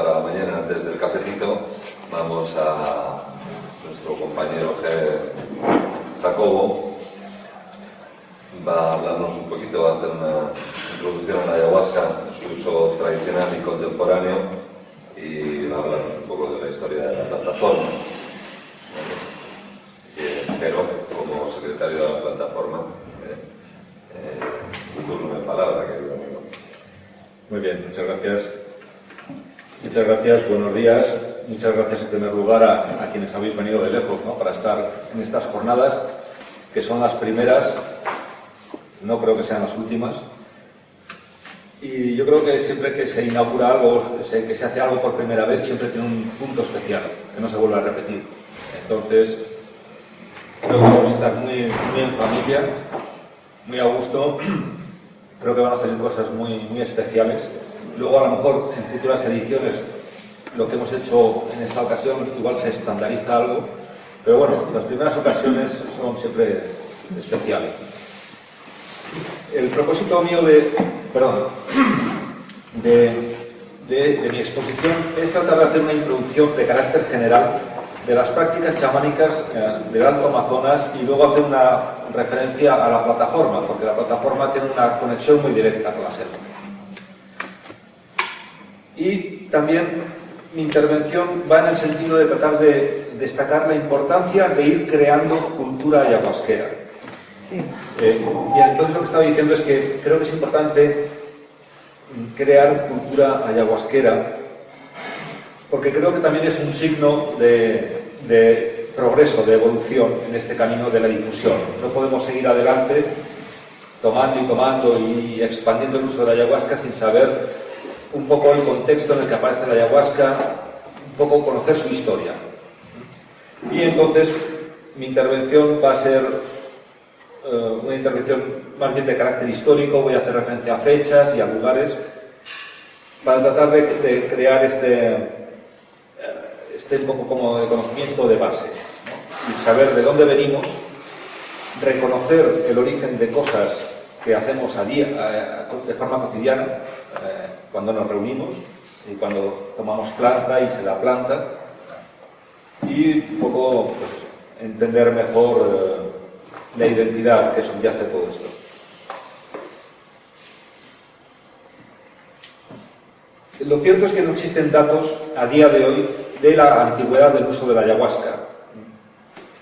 para mañana antes del cafecito, vamos a nuestro compañero Jacobo. Va a hablarnos un poquito, va a hacer una introducción a la ayahuasca, su uso tradicional y contemporáneo, y va a hablarnos un poco de la historia de la plataforma. Pero como secretario de la plataforma, un turno de palabra, querido amigo. Muy bien, muchas gracias. Muchas gracias, buenos días. Muchas gracias en primer lugar a quienes habéis venido de lejos, ¿no?, para estar en estas jornadas, que son las primeras, no creo que sean las últimas. Y yo creo que siempre que se inaugura algo, que se hace algo por primera vez, siempre tiene un punto especial, que no se vuelve a repetir. Entonces, creo que vamos a estar muy en familia, muy a gusto. Creo que van a salir cosas muy especiales. Luego, a lo mejor, en futuras ediciones, lo que hemos hecho en esta ocasión igual se estandariza algo, pero bueno, las primeras ocasiones son siempre especiales. El propósito mío de mi exposición es tratar de hacer una introducción de carácter general de las prácticas chamánicas del Alto Amazonas y luego hacer una referencia a la plataforma, porque la plataforma tiene una conexión muy directa con la selva. Y también mi intervención va en el sentido de tratar de destacar la importancia de ir creando cultura ayahuasquera. Sí. Y entonces lo que estaba diciendo es que creo que es importante crear cultura ayahuasquera, porque creo que también es un signo de progreso, de evolución en este camino de la difusión. No podemos seguir adelante tomando y expandiendo el uso de la ayahuasca sin saber un poco el contexto en el que aparece la ayahuasca, un poco conocer su historia. Y entonces mi intervención va a ser una intervención más bien de carácter histórico. Voy a hacer referencia a fechas y a lugares para tratar de crear un poco como de conocimiento de base, ¿no? Y saber de dónde venimos, reconocer el origen de cosas que hacemos a día, de forma cotidiana, cuando nos reunimos y cuando tomamos planta y se da planta, y un poco pues eso, entender mejor la identidad que subyace todo esto. Lo cierto es que no existen datos a día de hoy de la antigüedad del uso de la ayahuasca.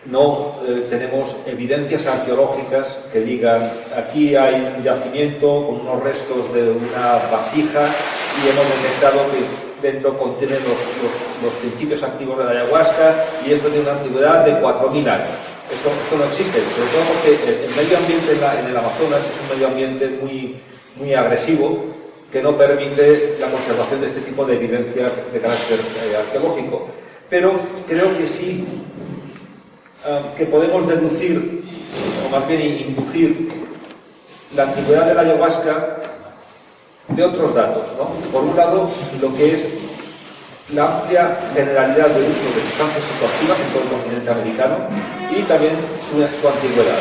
No tenemos evidencias arqueológicas que digan aquí hay un yacimiento con unos restos de una vasija y hemos detectado que dentro contiene los principios activos de la ayahuasca y esto tiene una antigüedad de 4.000 años. Esto no existe, sobre todo porque el medio ambiente en el Amazonas es un medio ambiente muy agresivo que no permite la conservación de este tipo de evidencias de carácter arqueológico. Pero creo que sí que podemos deducir, o más bien inducir, la antigüedad de la ayahuasca de otros datos, ¿no? Por un lado, lo que es la amplia generalidad del uso de sustancias psicoactivas en todo el continente americano y también su antigüedad.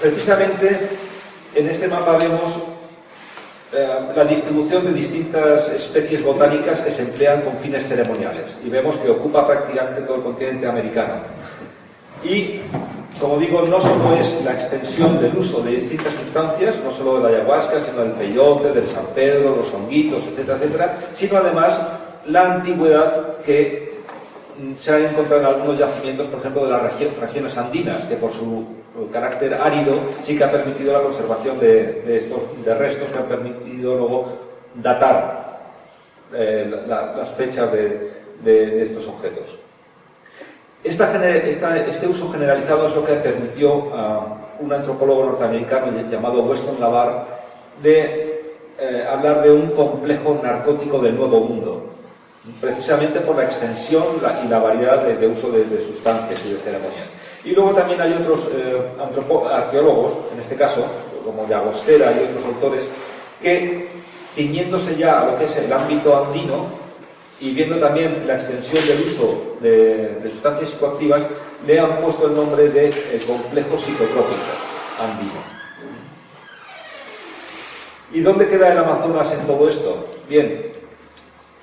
Precisamente en este mapa vemos la distribución de distintas especies botánicas que se emplean con fines ceremoniales y vemos que ocupa prácticamente todo el continente americano. Y, como digo, no solo es la extensión del uso de distintas sustancias, no solo de la ayahuasca, sino del peyote, del San Pedro, los honguitos, etcétera, etcétera, sino además la antigüedad que se ha encontrado en algunos yacimientos, por ejemplo, de las regiones andinas, que por su carácter árido sí que ha permitido la conservación de restos que han permitido luego datar las fechas de estos objetos. Este uso generalizado es lo que permitió a un antropólogo norteamericano llamado Weston La Barre de hablar de un complejo narcótico del Nuevo Mundo, precisamente por la extensión y la variedad de uso de sustancias y de ceremonias. Y luego también hay otros arqueólogos, en este caso, como Llagostera y otros autores, que, ciñéndose ya a lo que es el ámbito andino y viendo también la extensión del uso de sustancias psicoactivas, le han puesto el nombre de complejo psicotrópico andino. ¿Y dónde queda el Amazonas en todo esto? Bien,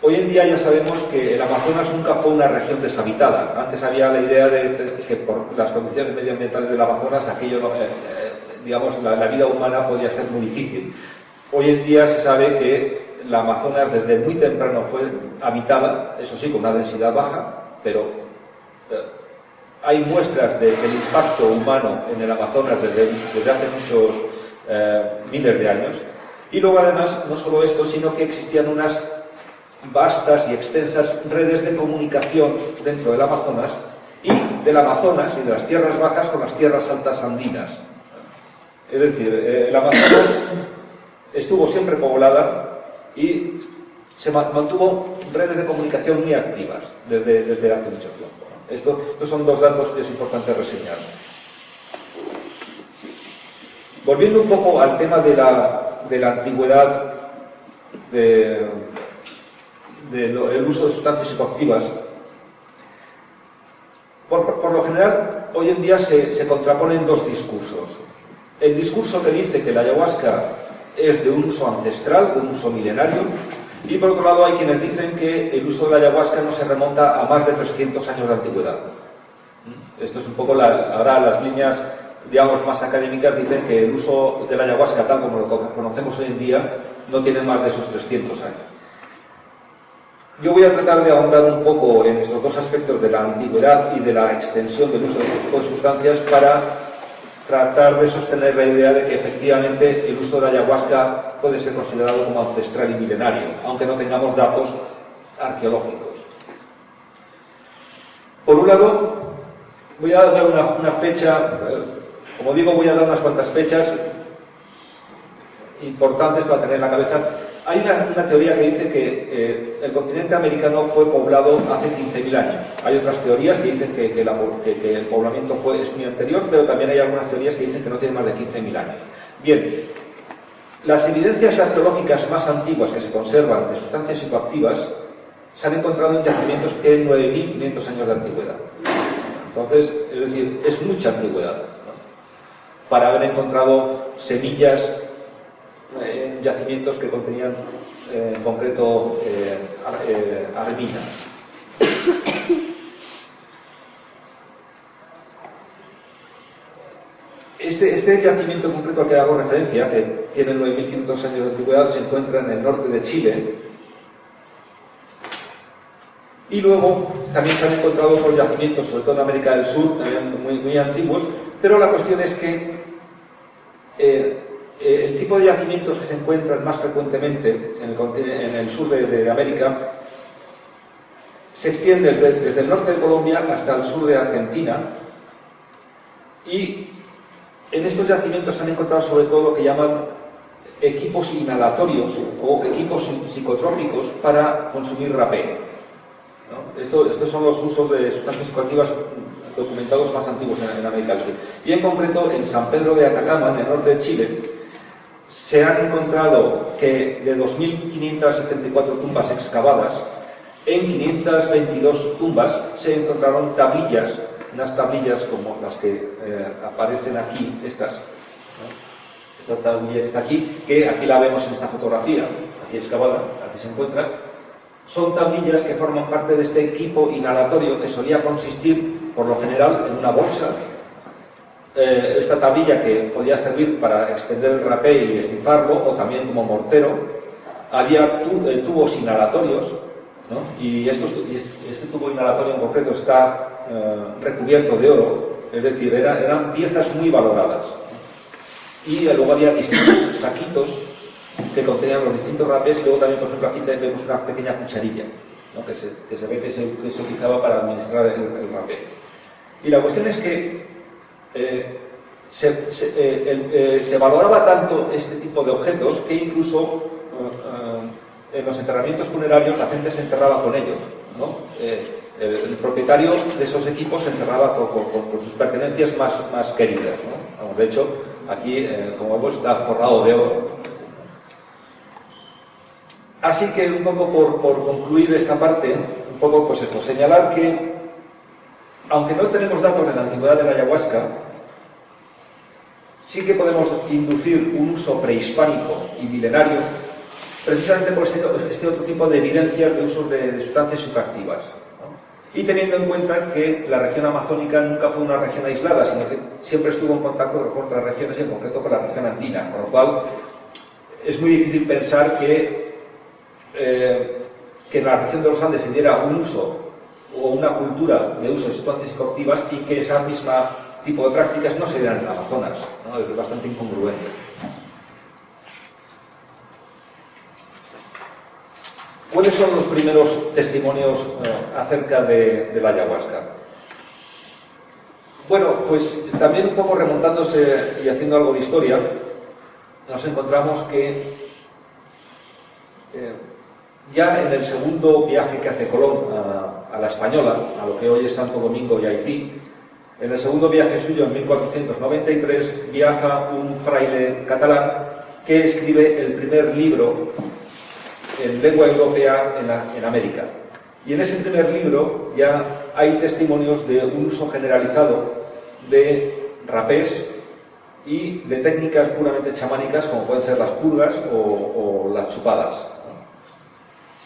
hoy en día ya sabemos que el Amazonas nunca fue una región deshabitada. Antes había la idea de que por las condiciones medioambientales del Amazonas, aquello, digamos, la vida humana podía ser muy difícil. Hoy en día se sabe que la Amazonas desde muy temprano fue habitada, eso sí, con una densidad baja, pero hay muestras del impacto humano en el Amazonas desde hace muchos miles de años. Y luego, además, no solo esto, sino que existían unas vastas y extensas redes de comunicación dentro del Amazonas y del Amazonas y de las tierras bajas con las tierras altas andinas. Es decir, el Amazonas estuvo siempre poblada y se mantuvo redes de comunicación muy activas desde hace mucho tiempo. Estos son dos datos que es importante reseñar. Volviendo un poco al tema de la antigüedad del uso de sustancias psicoactivas, por lo general, hoy en día se contraponen dos discursos. El discurso que dice que la ayahuasca es de un uso ancestral, de un uso milenario, y por otro lado hay quienes dicen que el uso de la ayahuasca no se remonta a más de 300 años de antigüedad. Esto es un poco, ahora las líneas, digamos, más académicas dicen que el uso de la ayahuasca, tal como lo conocemos hoy en día, no tiene más de esos 300 años. Yo voy a tratar de ahondar un poco en estos dos aspectos de la antigüedad y de la extensión del uso de este tipo de sustancias para tratar de sostener la idea de que efectivamente el uso de la ayahuasca puede ser considerado como ancestral y milenario, aunque no tengamos datos arqueológicos. Por un lado, voy a dar una fecha, como digo, voy a dar unas cuantas fechas importantes para tener en la cabeza. Hay una teoría que dice que el continente americano fue poblado hace 15.000 años. Hay otras teorías que dicen que el poblamiento es muy anterior, pero también hay algunas teorías que dicen que no tiene más de 15.000 años. Bien, las evidencias arqueológicas más antiguas que se conservan de sustancias psicoactivas se han encontrado en yacimientos que tienen 9.500 años de antigüedad. Entonces, es decir, es mucha antigüedad, ¿no? Para haber encontrado semillas en yacimientos que contenían en concreto armina. Este yacimiento concreto al que hago referencia, que tiene 9.500 años de antigüedad, se encuentra en el norte de Chile. Y luego también se han encontrado otros yacimientos, sobre todo en América del Sur, muy antiguos, pero la cuestión es que el tipo de yacimientos que se encuentran más frecuentemente en el sur de América se extiende desde el norte de Colombia hasta el sur de Argentina, y en estos yacimientos se han encontrado sobre todo lo que llaman equipos inhalatorios o equipos psicotrópicos para consumir rapé, ¿no? Estos son los usos de sustancias psicoactivas documentados más antiguos en América del Sur. Y en concreto en San Pedro de Atacama, en el norte de Chile, se han encontrado que de 2.574 tumbas excavadas, en 522 tumbas se encontraron tablillas, unas tablillas como las que aparecen aquí, estas, ¿no? Esta tablilla que está aquí, que aquí la vemos en esta fotografía, aquí excavada, aquí se encuentra. Son tablillas que forman parte de este equipo inhalatorio que solía consistir, por lo general, en una bolsa. Esta tablilla que podía servir para extender el rapé y esnifarlo, o también como mortero. Había tubos inhalatorios, ¿no? Y este tubo inhalatorio en concreto está recubierto de oro, es decir, eran piezas muy valoradas. Y luego había distintos saquitos que contenían los distintos rapés, y luego también, por ejemplo, aquí vemos una pequeña cucharilla, ¿no? que se ve que se utilizaba para administrar el rapé. Y la cuestión es que se valoraba tanto este tipo de objetos que incluso en los enterramientos funerarios la gente se enterraba con ellos, ¿no? El propietario de esos equipos se enterraba con sus pertenencias más queridas, ¿no? De hecho, aquí, como vemos, está forrado de oro. Así que, un poco por concluir esta parte, un poco pues esto, señalar que, aunque no tenemos datos de la antigüedad de la ayahuasca, sí que podemos inducir un uso prehispánico y milenario, precisamente por este otro tipo de evidencias de usos de sustancias psicoactivas, ¿no? Y teniendo en cuenta que la región amazónica nunca fue una región aislada, sino que siempre estuvo en contacto con otras regiones, y en concreto con la región andina, con lo cual es muy difícil pensar que en la región de los Andes se diera un uso o una cultura de uso de sustancias psicoactivas y que esa misma tipo de prácticas no se dieran en el Amazonas, ¿no? Es bastante incongruente. ¿Cuáles son los primeros testimonios acerca de la ayahuasca? Bueno, pues también un poco remontándose y haciendo algo de historia, nos encontramos que ya en el segundo viaje que hace Colón a la Española, a lo que hoy es Santo Domingo y Haití, en el segundo viaje suyo, en 1493, viaja un fraile catalán que escribe el primer libro en lengua europea en América. Y en ese primer libro ya hay testimonios de un uso generalizado de rapés y de técnicas puramente chamánicas, como pueden ser las purgas o las chupadas.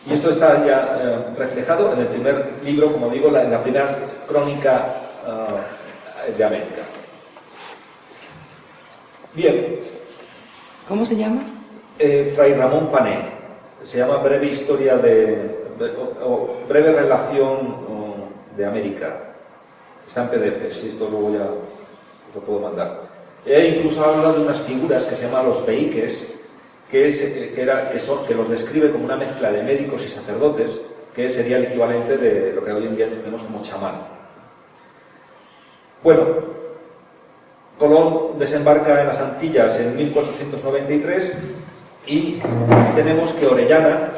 Y esto está ya reflejado en el primer libro, como digo, en la primera crónica de América. Bien. ¿Cómo se llama? Fray Ramón Pané. Se llama Breve Historia o Breve Relación de América. Está en PDF, si esto luego ya lo puedo mandar. Incluso habla de unas figuras que se llaman los peiques, que los describe como una mezcla de médicos y sacerdotes, que sería el equivalente de lo que hoy en día tenemos como chamán. Bueno, Colón desembarca en las Antillas en 1493 y tenemos que Orellana,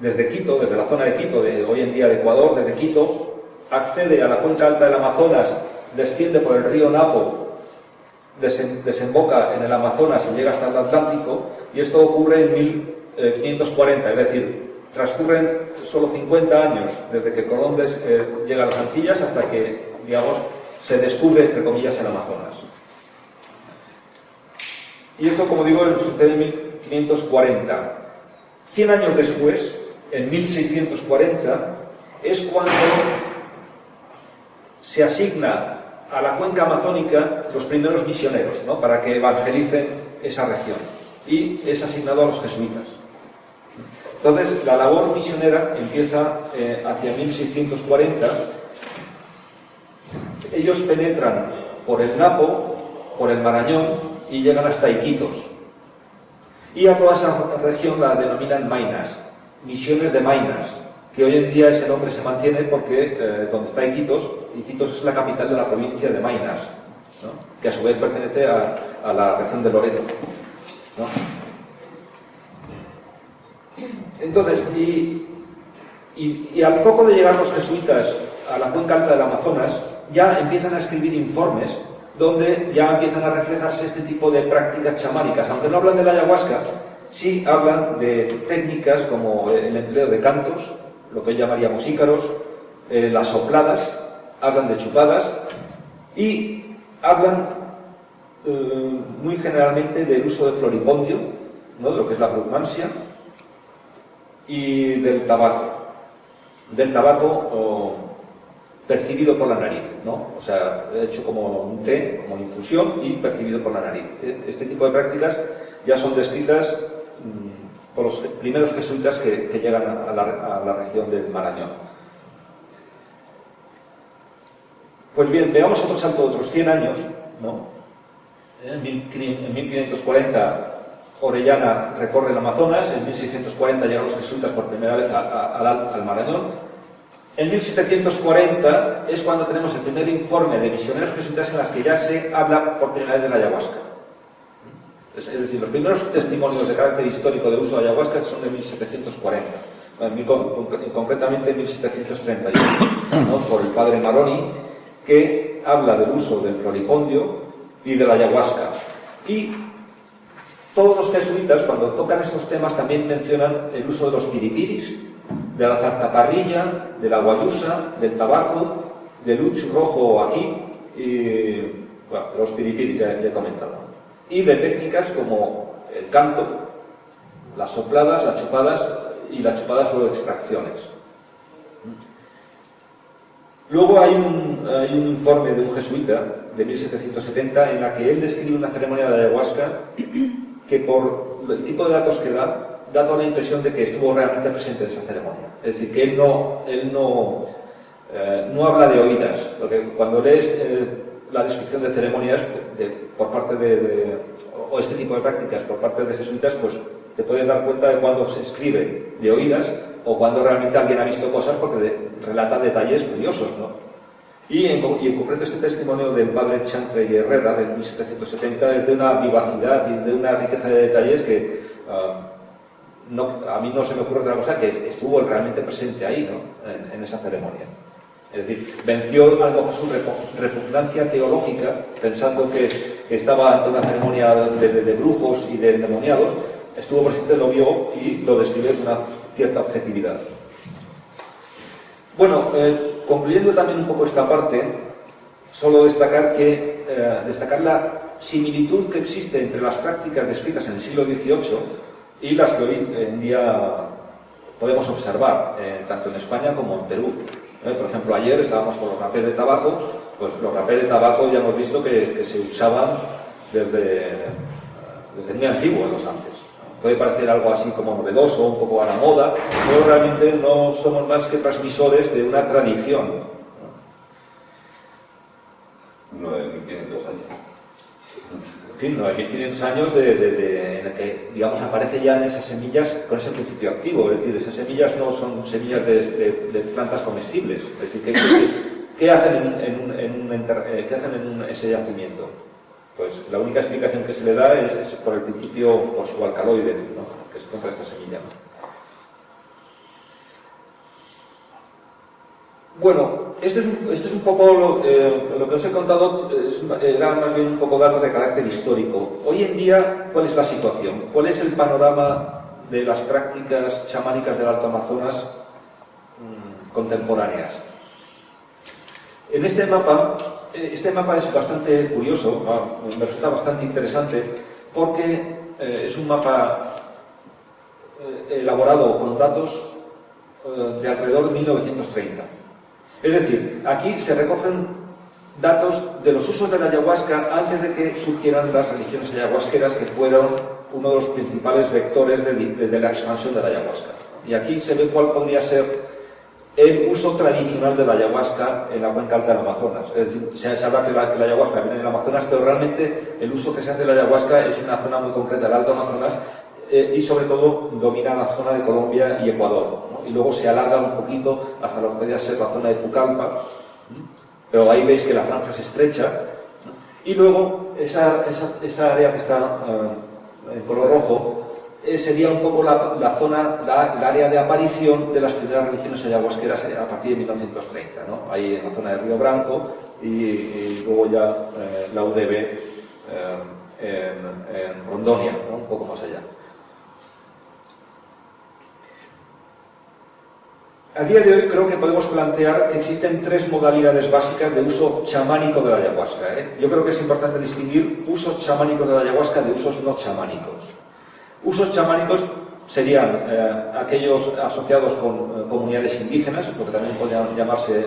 desde Quito, desde la zona de Quito, de hoy en día de Ecuador, desde Quito, accede a la cuenca alta del Amazonas, desciende por el río Napo, desemboca en el Amazonas y llega hasta el Atlántico, y esto ocurre en 1540, es decir, transcurren solo 50 años desde que Colón llega a las Antillas hasta que, digamos, se descubre, entre comillas, el Amazonas. Y esto, como digo, sucede en 1540. 100 años después, en 1640, es cuando se asigna a la cuenca amazónica los primeros misioneros, ¿no?, para que evangelicen esa región. Y es asignado a los jesuitas. Entonces, la labor misionera empieza hacia 1640. Ellos penetran por el Napo, por el Marañón y llegan hasta Iquitos. Y a toda esa región la denominan Maynas, misiones de Maynas, que hoy en día ese nombre se mantiene porque donde está Iquitos es la capital de la provincia de Maynas, ¿no?, que a su vez pertenece a la región de Loreto, ¿no? Entonces, y al poco de llegar los jesuitas a la cuenca alta del Amazonas, ya empiezan a escribir informes donde ya empiezan a reflejarse este tipo de prácticas chamánicas. Aunque no hablan de la ayahuasca, sí hablan de técnicas como el empleo de cantos, lo que hoy llamaríamos ícaros, las sopladas, hablan de chupadas y hablan muy generalmente del uso de floripondio, ¿no?, de lo que es la brugmansia, y del tabaco percibido por la nariz, ¿no? O sea, hecho como un té, como infusión y percibido por la nariz. Este tipo de prácticas ya son descritas por los primeros jesuitas que llegan a la región del Marañón. Pues bien, veamos otro salto de otros 100 años, ¿no? En 1540 Orellana recorre el Amazonas, en 1640 llegan los jesuitas por primera vez al Marañón. En 1740 es cuando tenemos el primer informe de misioneros jesuitas en las que ya se habla por primera vez de la ayahuasca. Es decir, los primeros testimonios de carácter histórico de uso de ayahuasca son de 1740, concretamente en 1731, ¿no?, por el padre Maroni, que habla del uso del floripondio y de la ayahuasca. Y todos los jesuitas, cuando tocan estos temas, también mencionan el uso de los piripiris, de la zarzaparrilla, de la guayusa, del tabaco, del uch rojo o ají y, bueno, los piripiris ya he comentado. y de técnicas como el canto, las sopladas, las chupadas y las chupadas o extracciones. Luego hay un informe de un jesuita de 1770 en la que él describe una ceremonia de ayahuasca que por el tipo de datos que da toda la impresión de que estuvo realmente presente en esa ceremonia. Es decir, que él no habla de oídas, porque cuando lees la descripción de ceremonias por parte o este tipo de prácticas por parte de jesuitas, pues te puedes dar cuenta de cuando se escribe de oídas o cuando realmente alguien ha visto cosas porque relata detalles curiosos, ¿no? Y en concreto este testimonio del padre Chantre y Herrera de 1770 es de una vivacidad y de una riqueza de detalles que a mí no se me ocurre otra cosa que estuvo realmente presente ahí, ¿no? en esa ceremonia. Es decir, venció a lo mejor su repugnancia teológica, pensando que estaba ante una ceremonia de brujos y de endemoniados, estuvo presente, lo vio y lo describió con una cierta objetividad. Bueno, concluyendo también un poco esta parte, solo destacar la similitud que existe entre las prácticas descritas en el siglo XVIII y las que hoy en día podemos observar, tanto en España como en Perú. Por ejemplo, ayer estábamos con los rapés de tabaco, pues los rapés de tabaco ya hemos visto que se usaban desde muy antiguo en los Andes. Puede parecer algo así como novedoso, un poco a la moda, pero realmente no somos más que transmisores de una tradición. 9.500 años. En fin, 9.500 años en el que, digamos, aparece ya en esas semillas con ese principio activo. Es decir, esas semillas no son semillas de plantas comestibles. Es decir, ¿qué hacen en ese yacimiento? Pues la única explicación que se le da es por el principio, por su alcaloide, ¿no? Que se encuentra esta semilla. Bueno, este es un poco lo que os he contado, era más bien un poco datos de carácter histórico. Hoy en día, ¿cuál es la situación? ¿Cuál es el panorama de las prácticas chamánicas del Alto Amazonas contemporáneas? En este mapa es bastante curioso, me resulta bastante interesante, porque es un mapa elaborado con datos de alrededor de 1930. Es decir, aquí se recogen datos de los usos de la ayahuasca antes de que surgieran las religiones ayahuasqueras, que fueron uno de los principales vectores de la expansión de la ayahuasca. Y aquí se ve cuál podría ser el uso tradicional de la ayahuasca en la cuenca alta del Amazonas. Es decir, se habla que la ayahuasca viene del Amazonas, pero realmente el uso que se hace de la ayahuasca es en una zona muy concreta del Alto Amazonas y sobre todo domina la zona de Colombia y Ecuador, ¿no? Y luego se alarga un poquito hasta lo que podría ser la zona de Pucallpa, pero ahí veis que la franja es estrecha, ¿no? Y luego esa área que está en color rojo sería un poco la zona, el área de aparición de las primeras religiones ayahuasqueras a partir de 1930, ¿no? Ahí en la zona de Río Branco y luego ya la UDB en Rondonia, ¿no? Un poco más allá. A día de hoy creo que podemos plantear que existen tres modalidades básicas de uso chamánico de la ayahuasca, Yo creo que es importante distinguir usos chamánicos de la ayahuasca de usos no chamánicos. Usos chamánicos serían aquellos asociados con comunidades indígenas, porque también podrían llamarse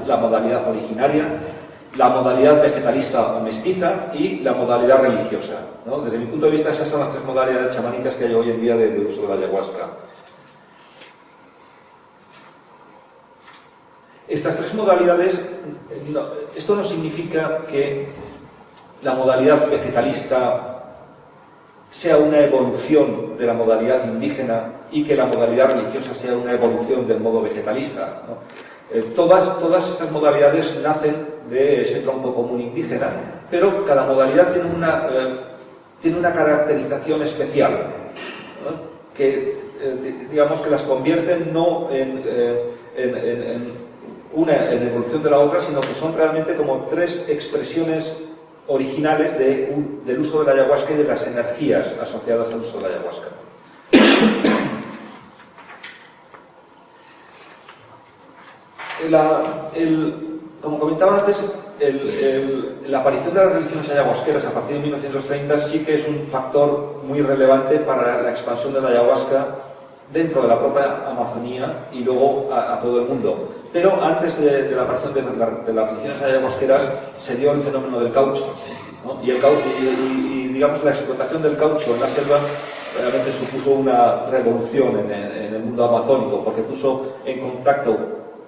la modalidad originaria, la modalidad vegetalista o mestiza y la modalidad religiosa, ¿no? Desde mi punto de vista, esas son las tres modalidades chamánicas que hay hoy en día de uso de la ayahuasca. Estas tres modalidades, esto no significa que la modalidad vegetalista sea una evolución de la modalidad indígena y que la modalidad religiosa sea una evolución del modo vegetalista, ¿no? Todas estas modalidades nacen de ese tronco común indígena, pero cada modalidad tiene una caracterización especial, ¿no? Que digamos que las convierten no en una en evolución de la otra, sino que son realmente como tres expresiones originales del uso de la ayahuasca y de las energías asociadas al uso de la ayahuasca. Como comentaba antes, la aparición de las religiones ayahuasqueras a partir de 1930 sí que es un factor muy relevante para la expansión de la ayahuasca dentro de la propia Amazonía y luego a todo el mundo. Pero antes de la aparición de las religiones ayahuasqueras se dio el fenómeno del caucho, ¿no? Y digamos la explotación del caucho en la selva realmente supuso una revolución en el mundo amazónico, porque puso en contacto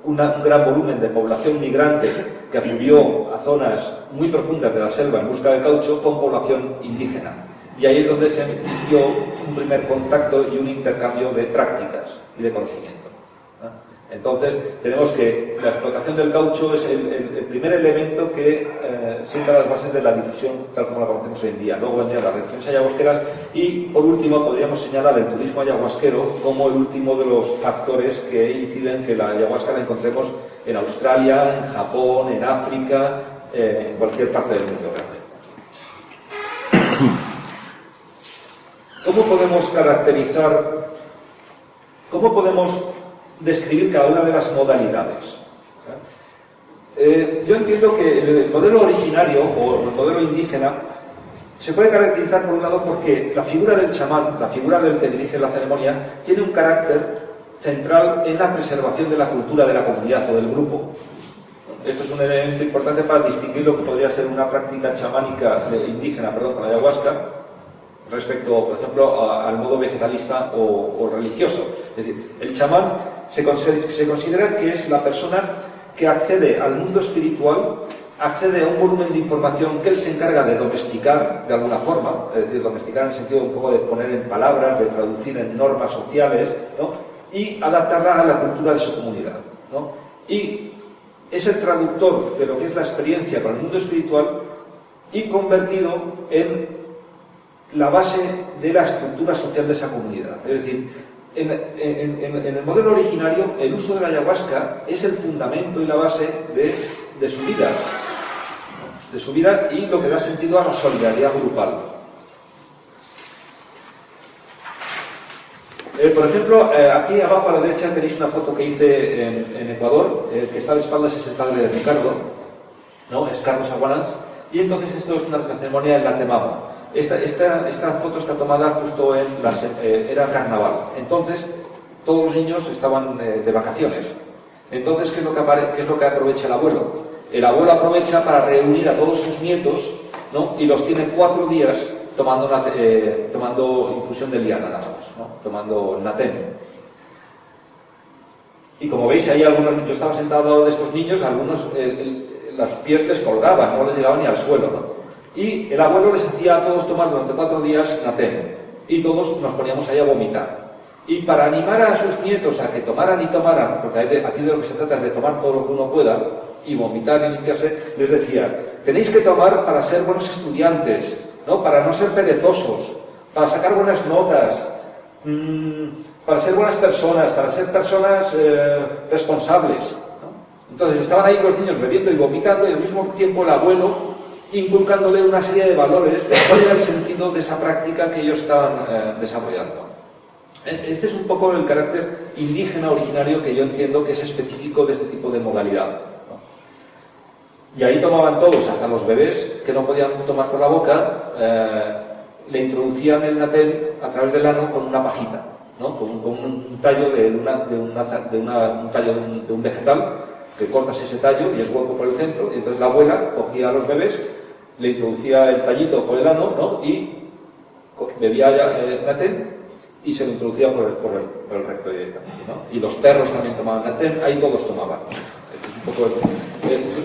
un gran volumen de población migrante que acudió a zonas muy profundas de la selva en busca de caucho con población indígena. Y ahí es donde se inició un primer contacto y un intercambio de prácticas y de conocimiento, ¿no? Entonces, tenemos que la explotación del caucho es el primer elemento que sienta las bases de la difusión tal como la conocemos hoy en día. Luego vendrían las religiones ayahuasqueras y, por último, podríamos señalar el turismo ayahuasquero como el último de los factores que inciden que la ayahuasca la encontremos en Australia, en Japón, en África, en cualquier parte del mundo grande. ¿Cómo podemos caracterizar, cómo podemos describir cada una de las modalidades? Yo entiendo que el modelo originario o el modelo indígena se puede caracterizar por un lado porque la figura del chamán, la figura del que dirige la ceremonia, tiene un carácter central en la preservación de la cultura de la comunidad o del grupo. Esto es un elemento importante para distinguir lo que podría ser una práctica chamánica indígena, con la ayahuasca, respecto, por ejemplo, al modo vegetalista o religioso. Es decir, el chamán se considera que es la persona que accede al mundo espiritual, accede a un volumen de información que él se encarga de domesticar de alguna forma, es decir, domesticar en el sentido un poco de poner en palabras, de traducir en normas sociales, ¿no? Y adaptarla a la cultura de su comunidad, ¿no? Y es el traductor de lo que es la experiencia para el mundo espiritual y convertido en la base de la estructura social de esa comunidad. Es decir, en el modelo originario, el uso de la ayahuasca es el fundamento y la base de su vida, y lo que da sentido a la solidaridad grupal. Por ejemplo, aquí abajo a la derecha tenéis una foto que hice en Ecuador, que está de espaldas es el padre de Ricardo, ¿no? Es Carlos Aguanans, y entonces esto es una ceremonia en la Temama. Esta foto está tomada justo era carnaval. Entonces, todos los niños estaban de vacaciones. Entonces, ¿qué es lo que aprovecha el abuelo? El abuelo aprovecha para reunir a todos sus nietos, ¿no? Y los tiene 4 días tomando infusión de liana, nada más, ¿no? Tomando natén. Y como veis, ahí yo estaba sentado al lado de estos niños, algunos los pies les colgaban, no les llegaban ni al suelo, ¿no? Y el abuelo les hacía a todos tomar durante 4 días natén. Y todos nos poníamos ahí a vomitar. Y para animar a sus nietos a que tomaran y tomaran, porque aquí de lo que se trata es de tomar todo lo que uno pueda, y vomitar y limpiarse, les decía, tenéis que tomar para ser buenos estudiantes, ¿no? Para no ser perezosos, para sacar buenas notas, para ser buenas personas, para ser personas responsables, ¿no? Entonces estaban ahí los niños bebiendo y vomitando, y al mismo tiempo el abuelo inculcándole una serie de valores de cuál era el sentido de esa práctica que ellos estaban desarrollando. Este es un poco el carácter indígena originario que yo entiendo que es específico de este tipo de modalidad, ¿no? Y ahí tomaban todos, hasta los bebés que no podían tomar por la boca, le introducían el natén a través del ano con una pajita, ¿no? Con un tallo de un vegetal, que cortas ese tallo y es hueco por el centro, y entonces la abuela cogía a los bebés, le introducía el tallito por el ano, ¿no? Y bebía natén y se lo introducía por el recto directamente, ¿no? Y los perros también tomaban natén, ahí todos tomaban.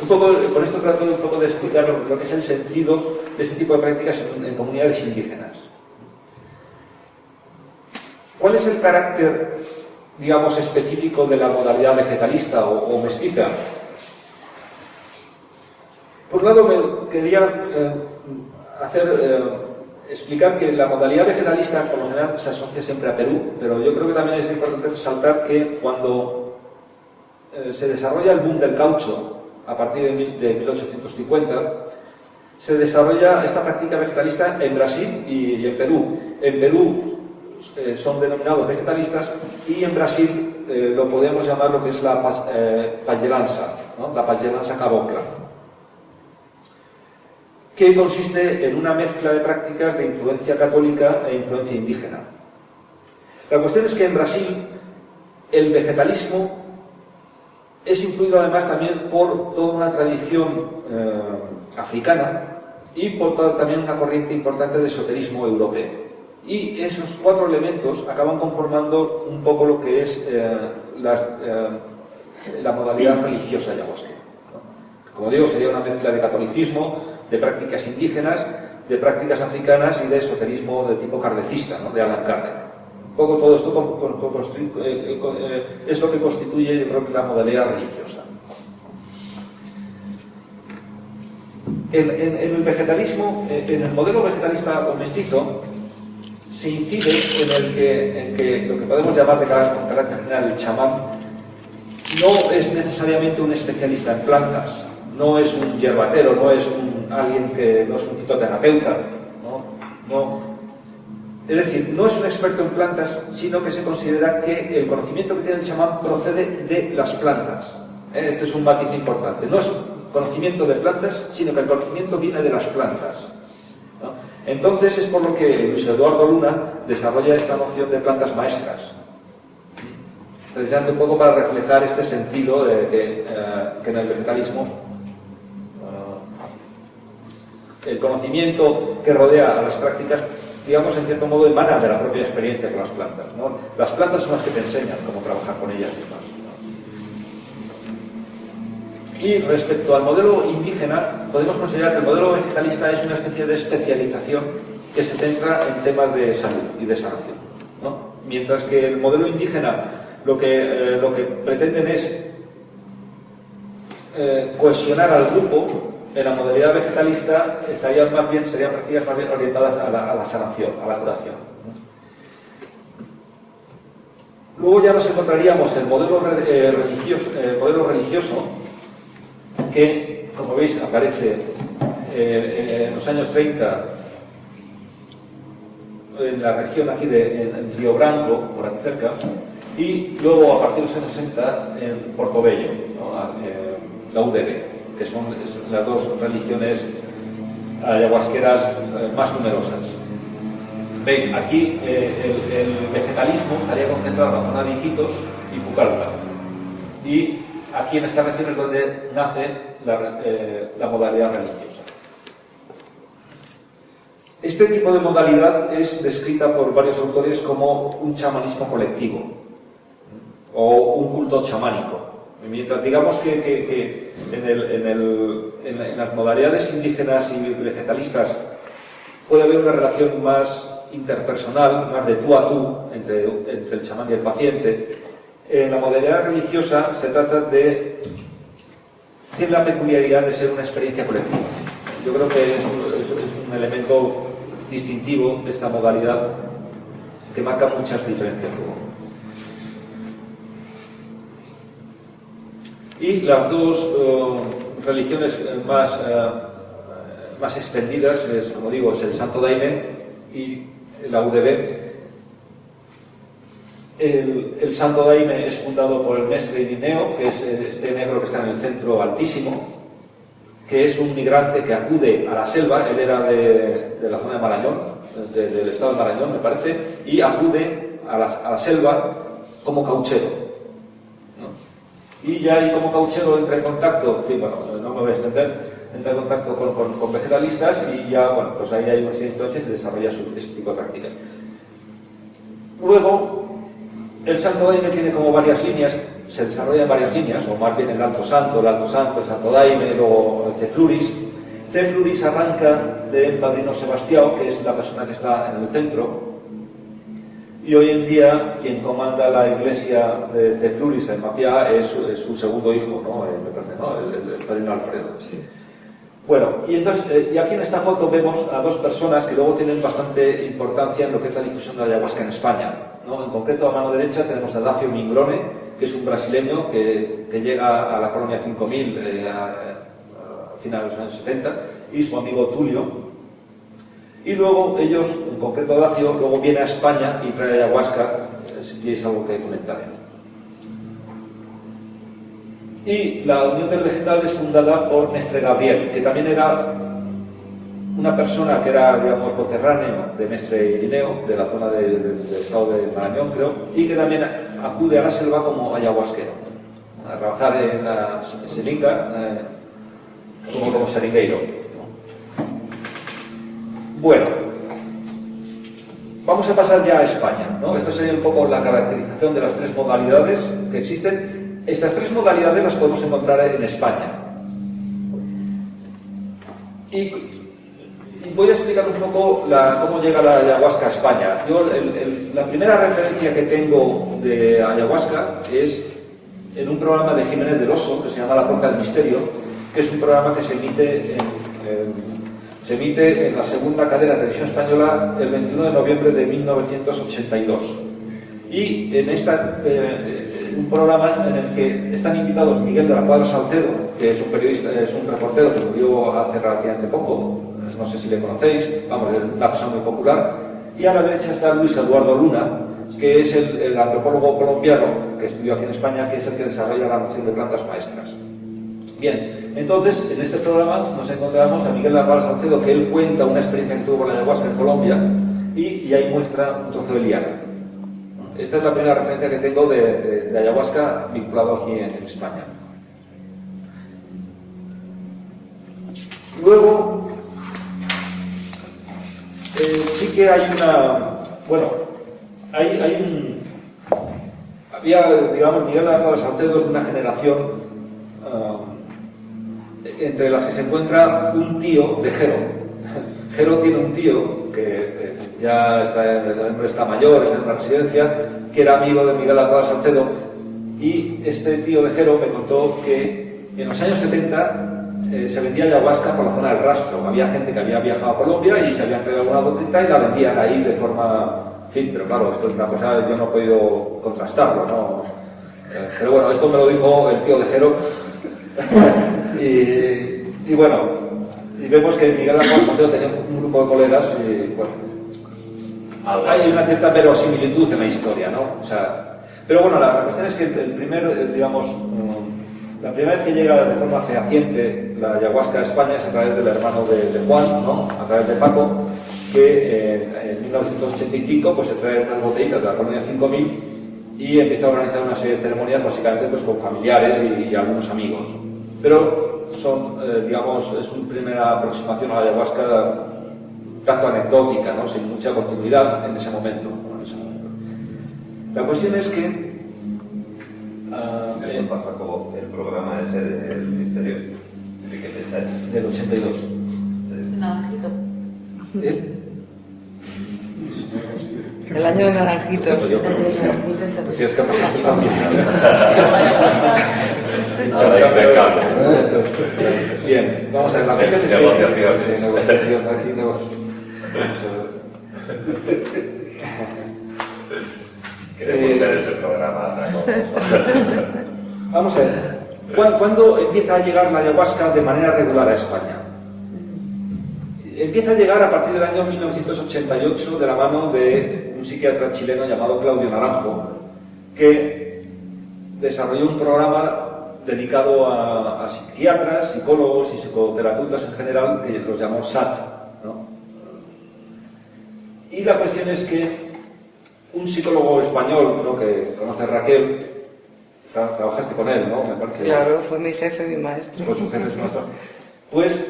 Con esto trato un poco de explicar lo que es el sentido de este tipo de prácticas en comunidades indígenas. ¿Cuál es el carácter, digamos, específico de la modalidad vegetalista o mestiza? Por un lado, me quería explicar que la modalidad vegetalista, por lo general, se asocia siempre a Perú, pero yo creo que también es importante resaltar que cuando se desarrolla el boom del caucho, a partir de 1850, se desarrolla esta práctica vegetalista en Brasil y en Perú. En Perú son denominados vegetalistas y en Brasil lo podemos llamar lo que es la payelanza, ¿no? La payelanza cabocla. que consiste en una mezcla de prácticas de influencia católica e influencia indígena. La cuestión es que en Brasil el vegetalismo es influido además también por toda una tradición africana y por también una corriente importante de esoterismo europeo. Y esos cuatro elementos acaban conformando un poco lo que es la modalidad religiosa ayahuasca. Como digo, sería una mezcla de catolicismo, de prácticas indígenas, de prácticas africanas y de esoterismo de tipo kardecista, ¿no?, de Allan Kardec. Un poco todo esto es lo que constituye, yo creo, la modalidad religiosa. En el vegetalismo, en el modelo vegetalista o mestizo, se incide en que lo que podemos llamar con carácter general el chamán no es necesariamente un especialista en plantas, no es un hierbatero, no es alguien que no es un fitoterapeuta, no. Es decir, no es un experto en plantas, sino que se considera que el conocimiento que tiene el chamán procede de las plantas. Este es un matiz importante. No es conocimiento de plantas, sino que el conocimiento viene de las plantas. Entonces es por lo que Luis Eduardo Luna desarrolla esta noción de plantas maestras, precisamente un poco para reflejar este sentido de que en el vegetalismo el conocimiento que rodea a las prácticas, digamos, en cierto modo emana de la propia experiencia con las plantas, ¿no? Las plantas son las que te enseñan cómo trabajar con ellas mismas, ¿no? Y respecto al modelo indígena, podemos considerar que el modelo vegetalista es una especie de especialización que se centra en temas de salud y de sanación, ¿no? Mientras que el modelo indígena lo que pretenden es cohesionar al grupo. En la modalidad vegetalista serían prácticas más bien orientadas a la sanación, a la curación. Luego ya nos encontraríamos el modelo religioso, que, como veis, aparece en los años 30 en la región aquí en Río Branco, por aquí cerca, y luego a partir de los años 60 en Portobello, ¿no?, la UDB, que son las dos religiones ayahuasqueras más numerosas. Veis, aquí el vegetalismo estaría concentrado en la zona de Iquitos y Pucallpa. Y aquí en esta región es donde nace la modalidad religiosa. Este tipo de modalidad es descrita por varios autores como un chamanismo colectivo o un culto chamánico. Mientras digamos que en las modalidades indígenas y vegetalistas puede haber una relación más interpersonal, más de tú a tú entre el chamán y el paciente, en la modalidad religiosa se trata tiene la peculiaridad de ser una experiencia colectiva. Yo creo que es un elemento distintivo de esta modalidad que marca muchas diferencias luego. Y las dos religiones más extendidas, como digo, es el Santo Daime y la UDB. El Santo Daime es fundado por el Mestre Irineo, que es este negro que está en el centro altísimo, que es un migrante que acude a la selva. Él era de la zona de Marañón, del estado de Marañón, me parece, y acude a la selva como cauchero. Y ya ahí como cauchero entra en contacto, en fin, bueno, no me voy a extender, entra en contacto con vegetalistas y ya, bueno, pues ahí hay una serie de influencias que desarrolla ese tipo de prácticas. Luego, el Santo Daime tiene como varias líneas, se desarrolla en varias líneas, o más bien el Alto Santo, el Santo Daime, luego el Cefluris. Cefluris arranca del Padrino Sebastião, que es la persona que está en el centro. Y hoy en día quien comanda la iglesia de Cefluris en Mapiá es su segundo hijo, ¿no? Me parece, ¿no? El padrino Alfredo. Sí. Bueno, y aquí en esta foto vemos a dos personas que luego tienen bastante importancia en lo que es la difusión de la ayahuasca en España, ¿no? En concreto, a mano derecha tenemos a Dacio Mingrone, que es un brasileño que llega a la colonia 5000 a finales de los años 70, y su amigo Tulio. Y luego ellos, en concreto Dacio, luego viene a España y trae ayahuasca, y es algo que comentaré. Y la Unión del Vegetal es fundada por Mestre Gabriel, que también era una persona que era, digamos, coterráneo de Mestre Irineo, de la zona del estado de Marañón, creo, y que también acude a la selva como ayahuasquero, a trabajar en la seringa como seringueiro. Bueno, vamos a pasar ya a España, ¿no? Esto sería un poco la caracterización de las tres modalidades que existen. Estas tres modalidades las podemos encontrar en España. Y voy a explicar un poco cómo llega la ayahuasca a España. Yo, la primera referencia que tengo de ayahuasca es en un programa de Jiménez del Oso, que se llama La Puerta del Misterio, que es un programa que se emite en la segunda cadena de televisión española el 21 de noviembre de 1982. Y en un programa en el que están invitados Miguel de la Cuadra Salcedo, que es un periodista, es un reportero que murió hace relativamente poco, no sé si le conocéis, vamos, es una persona muy popular, y a la derecha está Luis Eduardo Luna, que es el antropólogo colombiano que estudió aquí en España, que es el que desarrolla la noción de plantas maestras. Bien, entonces en este programa nos encontramos a Miguel de la Cuadra Salcedo, que él cuenta una experiencia que tuvo con la ayahuasca en Colombia y ahí muestra un trozo de liana. Esta es la primera referencia que tengo de ayahuasca vinculado aquí en España. Luego, sí que hay había, digamos, Miguel de la Cuadra Salcedo es una generación entre las que se encuentra un tío de Jero. Jero tiene un tío que ya está mayor, está en una residencia, que era amigo de Miguel de la Cuadra Salcedo, y este tío de Jero me contó que en los años 70 se vendía ayahuasca por la zona del Rastro. Había gente que había viajado a Colombia y se había traído alguna gotita y la vendían ahí de forma... En fin, pero claro, esto es una cosa, yo no he podido contrastarlo, ¿no? Pero bueno, esto me lo dijo el tío de Jero. y bueno, y vemos que Miguel de la Cuadra Salcedo tenía un grupo de colegas y bueno, hay una cierta verosimilitud en la historia, ¿no? O sea, pero bueno, la cuestión es que la primera vez que llega de forma fehaciente la ayahuasca a España es a través del hermano de Juan, ¿no? A través de Paco, que en 1985 pues, se trae unas botellitas de la colonia 5000 y empieza a organizar una serie de ceremonias básicamente pues, con familiares y algunos amigos. Pero son, es una primera aproximación a la ayahuasca tanto anecdótica, ¿no? Sin mucha continuidad en ese momento. La cuestión es que el programa ese del misterio, ¿de qué pensáis? Del 82. Naranjito. El año de Naranjito. Pues yo creo que sí. ¿Quieres que pase tú también? Bien, vamos a ver. La cuestión es que... Negociación. Aquí Queremos ver ese programa. Vamos a ver. ¿Cuándo empieza a llegar la ayahuasca de manera regular a España? Empieza a llegar a partir del año 1988 de la mano de un psiquiatra chileno llamado Claudio Naranjo, que desarrolló un programa dedicado a psiquiatras, psicólogos y psicoterapeutas en general, que los llamó SAT, ¿no? Y la cuestión es que un psicólogo español, ¿no? Que conoce Raquel, trabajaste con él, ¿no? Me parece. Claro, fue mi jefe, mi maestro. Fue su jefe, su maestro. Pues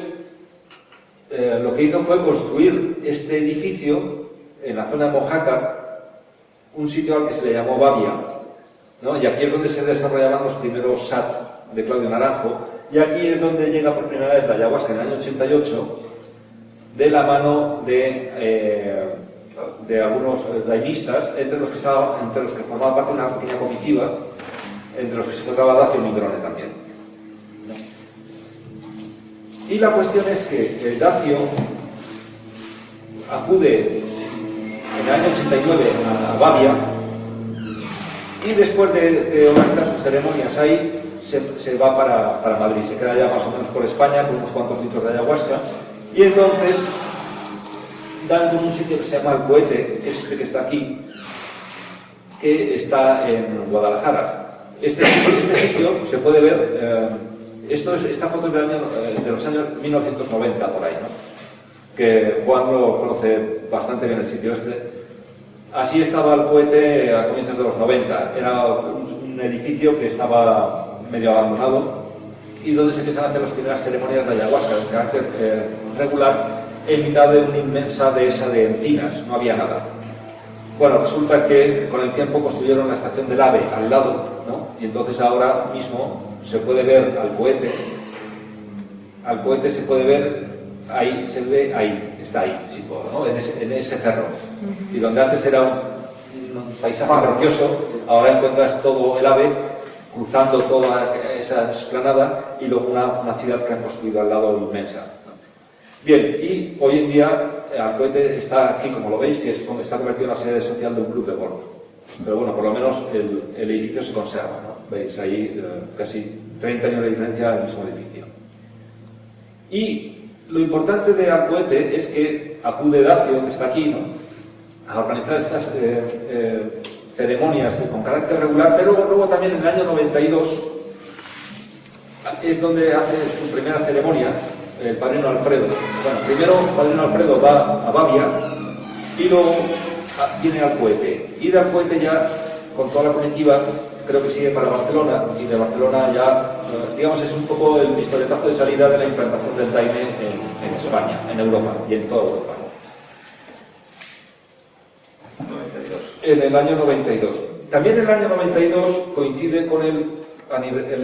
lo que hizo fue construir este edificio en la zona de Mojácar, un sitio al que se le llamó Babia, ¿no? Y aquí es donde se desarrollaban los primeros SAT de Claudio Naranjo, y aquí es donde llega por primera vez la ayahuasca en el año 88, de la mano de algunos dainistas, entre los que formaban parte de una pequeña comitiva, entre los que se encontraba Dacio Migrone también, ¿no? Y la cuestión es que Dacio acude en el año 89 a Babia y después de organizar sus ceremonias ahí se va para Madrid, se queda ya más o menos por España con unos cuantos litros de ayahuasca y entonces dan con un sitio que se llama El Cohete, que es este que está aquí, que está en Guadalajara. Este sitio se puede ver, esta foto es de los años 1990 por ahí, ¿no? que Juan lo conoce bastante bien el sitio este. Así estaba el cohete a comienzos de los 90. Era un edificio que estaba medio abandonado y donde se empiezan a hacer las primeras ceremonias de ayahuasca de carácter regular en mitad de una inmensa dehesa de encinas. No había nada. Bueno, resulta que con el tiempo construyeron la estación del AVE al lado, ¿no? Y entonces ahora mismo se puede ver al cohete. Al cohete se puede ver ahí, se ve ahí, está ahí situado, ¿no? En ese cerro. Y donde antes era un paisaje precioso, ahora encuentras todo el AVE cruzando toda esa explanada y luego una ciudad que han construido al lado inmensa. Bien, y hoy en día el cohete está aquí, como lo veis, que está convertido en la sede social de un club de golf. Pero bueno, por lo menos el edificio se conserva, ¿no? Veis ahí casi 30 años de diferencia del mismo edificio. Y lo importante de Alcohete es que acude Dacio, que está aquí, ¿no?, a organizar estas ceremonias con carácter regular, pero luego también en el año 92 es donde hace su primera ceremonia el padrino Alfredo. Bueno, primero el padrino Alfredo va a Bavia y luego viene Alcohete. Y de Alcohete ya, con toda la comitiva, creo que sigue para Barcelona, y de Barcelona ya, digamos, es un poco el pistoletazo de salida de la implantación del Daime en España, en Europa y en toda Europa. 92. En el año 92. También el año 92 coincide con el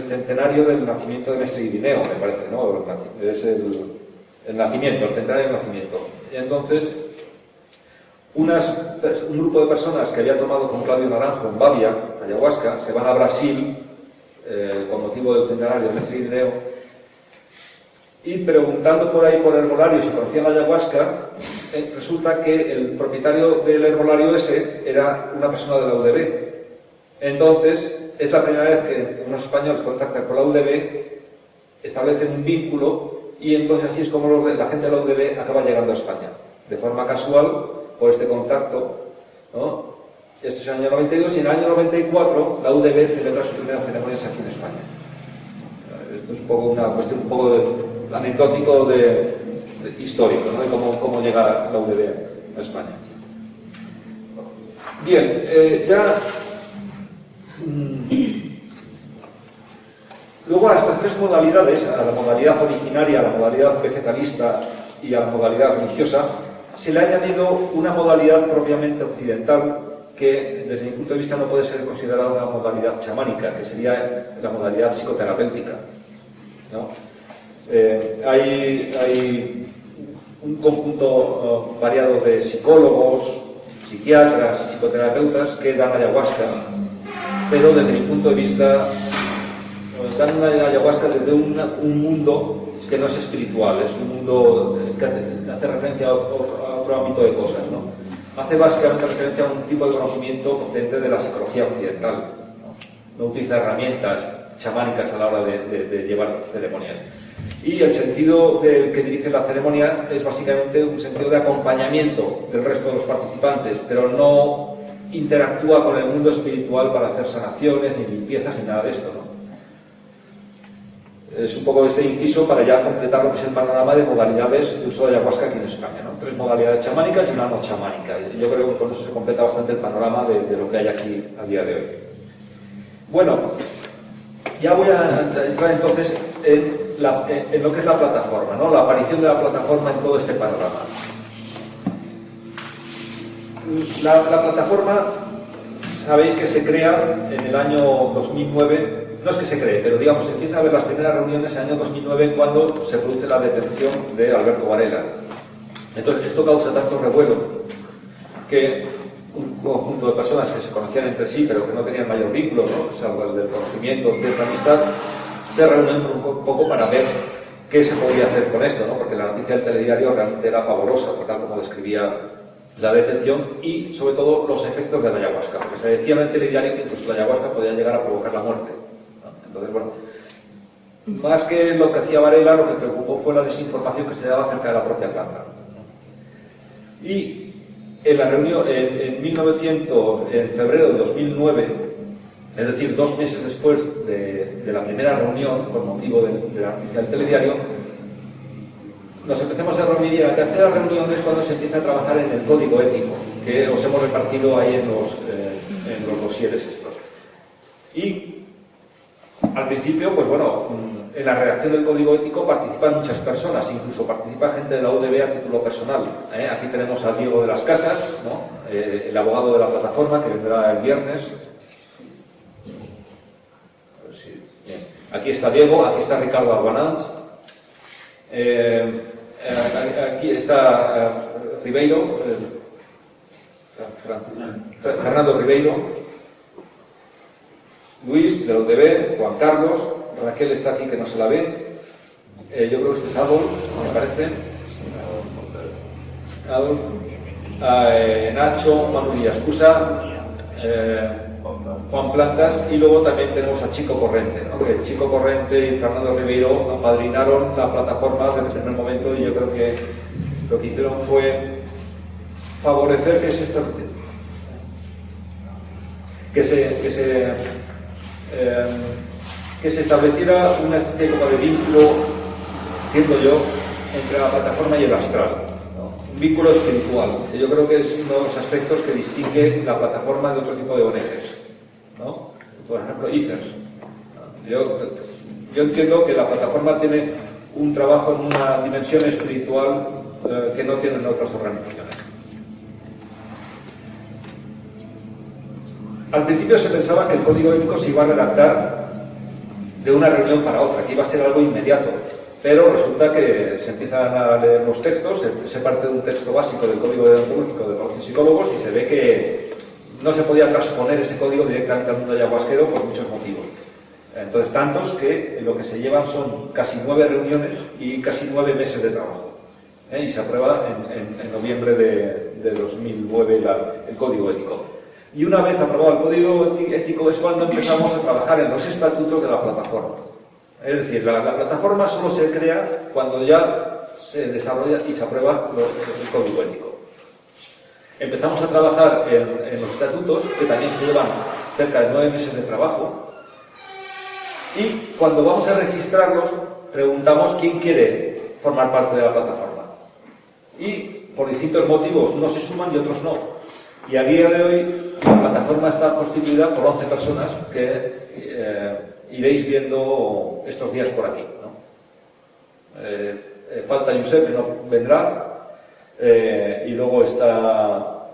centenario del nacimiento de Mestre Irineo, me parece, ¿no? Es el nacimiento, el centenario del nacimiento. Y entonces, un grupo de personas que había tomado con Claudio Naranjo en Bavia, ayahuasca, se van a Brasil con motivo del centenario de Mestre Irineo, y preguntando por ahí por herbolario si conocían la ayahuasca, resulta que el propietario del herbolario ese era una persona de la UDB. Entonces, es la primera vez que unos españoles contactan con la UDB, establecen un vínculo, y entonces así es como la gente de la UDB acaba llegando a España, de forma casual, por este contacto, ¿no? Esto es el año 92, y en el año 94 la UDB celebra sus primeras ceremonias aquí en España. Esto es un poco una cuestión un poco anecdótico histórico, ¿no?, de cómo llega la UDB a España. Bien, luego a estas tres modalidades, a la modalidad originaria, a la modalidad vegetalista y a la modalidad religiosa, se le ha añadido una modalidad propiamente occidental que, desde mi punto de vista, no puede ser considerada una modalidad chamánica, que sería la modalidad psicoterapéutica, ¿no? Hay un conjunto variado de psicólogos, psiquiatras y psicoterapeutas que dan ayahuasca, pero desde mi punto de vista dan una ayahuasca desde un mundo que no es espiritual, es un mundo que hace referencia a otro ámbito de cosas, ¿no? Hace básicamente referencia a un tipo de conocimiento procedente de la psicología occidental, no utiliza herramientas chamánicas a la hora de llevar ceremonias. Y el sentido que dirige la ceremonia es básicamente un sentido de acompañamiento del resto de los participantes, pero no interactúa con el mundo espiritual para hacer sanaciones, ni limpiezas, ni nada de esto, ¿no? Es un poco este inciso para ya completar lo que es el panorama de modalidades de uso de ayahuasca aquí en España, ¿no? 3 modalidades chamánicas y una no chamánica. Yo creo que con eso se completa bastante el panorama de lo que hay aquí a día de hoy. Bueno, ya voy a entrar entonces en lo que es la plataforma, ¿no?, la aparición de la plataforma en todo este panorama. La plataforma, sabéis que se crea en el año 2009, no es que se cree, pero digamos, se empieza a ver las primeras reuniones en el año 2009 cuando se produce la detención de Alberto Varela. Entonces, esto causa tanto revuelo que un conjunto de personas que se conocían entre sí, pero que no tenían mayor vínculo, ¿no?, salvo el del conocimiento, cierta amistad, se reúnen un poco para ver qué se podría hacer con esto, ¿no?, porque la noticia del telediario realmente era pavorosa, por tal como describía la detención y, sobre todo, los efectos de la ayahuasca, porque se decía en el telediario que incluso la ayahuasca podía llegar a provocar la muerte, ¿no? Entonces, bueno, más que lo que hacía Varela, lo que preocupó fue la desinformación que se daba acerca de la propia planta. Y en la reunión, en febrero de 2009, es decir, 2 meses después de la primera reunión, con motivo de la noticia del telediario, nos empezamos a reunir y en la tercera reunión es cuando se empieza a trabajar en el código ético, que os hemos repartido ahí en los dosieres estos. Y al principio, pues bueno, en la redacción del código ético participan muchas personas, incluso participa gente de la UDB a título personal. Aquí tenemos a Diego de las Casas, ¿no? El abogado de la plataforma, que vendrá el viernes. A ver si... Bien. Aquí está Diego, aquí está Ricardo Albanans, aquí está Ribeiro, Fernando Ribeiro, Luis, de la UDB, Juan Carlos, Raquel está aquí que no se la ve, yo creo que este es Adolf, me parece, Adolf, Nacho, Manu Villascusa, Juan Plantas, y luego también tenemos a Chico Corrente, ¿no? Que Chico Corrente y Fernando Ribeiro apadrinaron la plataforma desde el primer momento, y yo creo que lo que hicieron fue favorecer que se estableciera una especie como de vínculo, entiendo yo, entre la plataforma y el astral, ¿no? Un vínculo espiritual, que yo creo que es uno de los aspectos que distingue la plataforma de otro tipo de ONGs, ¿no? Por ejemplo, ICERS. Yo entiendo que la plataforma tiene un trabajo en una dimensión espiritual que no tienen otras organizaciones. Al principio se pensaba que el código ético se iba a redactar de una reunión para otra, que iba a ser algo inmediato, pero resulta que se empiezan a leer los textos, se parte de un texto básico del código deontológico de los psicólogos y se ve que no se podía transponer ese código directamente al mundo ayahuasquero por muchos motivos. Entonces, tantos que lo que se llevan son casi 9 reuniones y casi 9 meses de trabajo. Y se aprueba en noviembre de 2009 el código ético. Y una vez aprobado el código ético es cuando empezamos a trabajar en los estatutos de la plataforma. Es decir, la plataforma solo se crea cuando ya se desarrolla y se aprueba el código ético. Empezamos a trabajar en los estatutos, que también se llevan cerca de 9 meses de trabajo, y cuando vamos a registrarlos preguntamos quién quiere formar parte de la plataforma. Y por distintos motivos, unos se suman y otros no. Y a día de hoy la plataforma está constituida por 11 personas que iréis viendo estos días por aquí, ¿no? Falta Josep, que no vendrá, y luego está,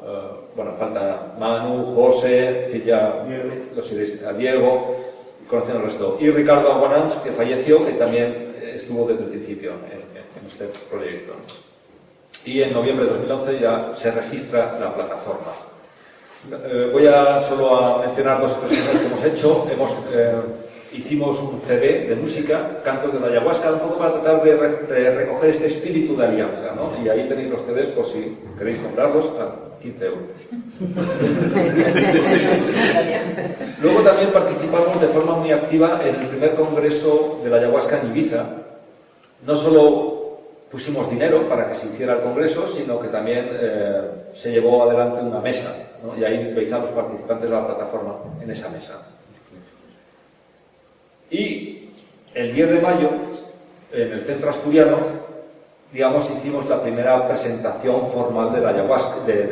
falta Manu, José, en fin, ya los iréis, a Diego, conociendo el resto. Y Ricardo Aguanans, que falleció, que también estuvo desde el principio en este proyecto. Y en noviembre de 2011 ya se registra la plataforma. Voy solo a mencionar 2 presentaciones que hemos hecho. Hicimos un CD de música, Cantos de la Ayahuasca, un poco para tratar de recoger este espíritu de alianza, ¿no? Y ahí tenéis los CDs por si queréis comprarlos a 15 euros. Luego también participamos de forma muy activa en el primer congreso de la Ayahuasca en Ibiza. No solo pusimos dinero para que se hiciera el congreso, sino que también se llevó adelante una mesa, ¿no? Y ahí veis a los participantes de la plataforma en esa mesa. Y el 10 de mayo, en el Centro Asturiano, digamos, hicimos la primera presentación formal de la ayahuasca, de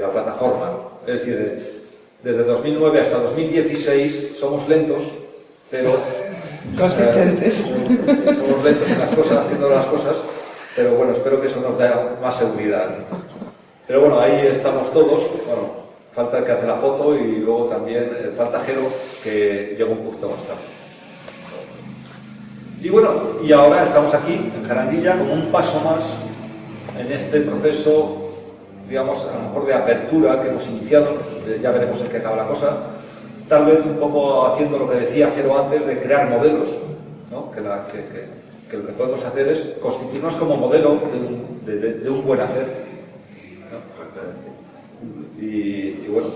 la plataforma. Es decir, desde 2009 hasta 2016 somos lentos, pero consistentes. Somos lentos en las cosas, haciendo las cosas, pero bueno, espero que eso nos dé más seguridad. Pero bueno, ahí estamos todos. Bueno, falta el que hace la foto y luego también falta Jero, que llega un poquito más tarde. Y bueno, y ahora estamos aquí, en Jarandilla, como un paso más en este proceso, digamos, a lo mejor de apertura que hemos iniciado. Ya veremos en qué acaba la cosa. Tal vez un poco haciendo lo que decía Jero antes, de crear modelos, ¿no? Que lo que podemos hacer es constituirnos como modelo de un buen hacer, ¿no? Y bueno,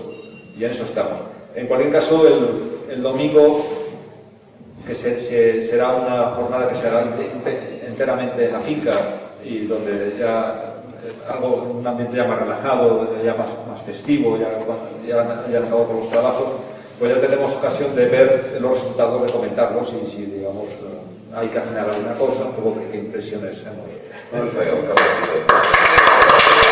y en eso estamos. En cualquier caso, el domingo, que será una jornada que será enteramente en la finca y donde ya un ambiente ya más relajado, ya más festivo, ya han acabado con los trabajos, pues ya tenemos ocasión de ver los resultados, de comentarlos y si digamos hay que afinar alguna cosa, un poco qué impresiones hemos. No, traigo un cafecito.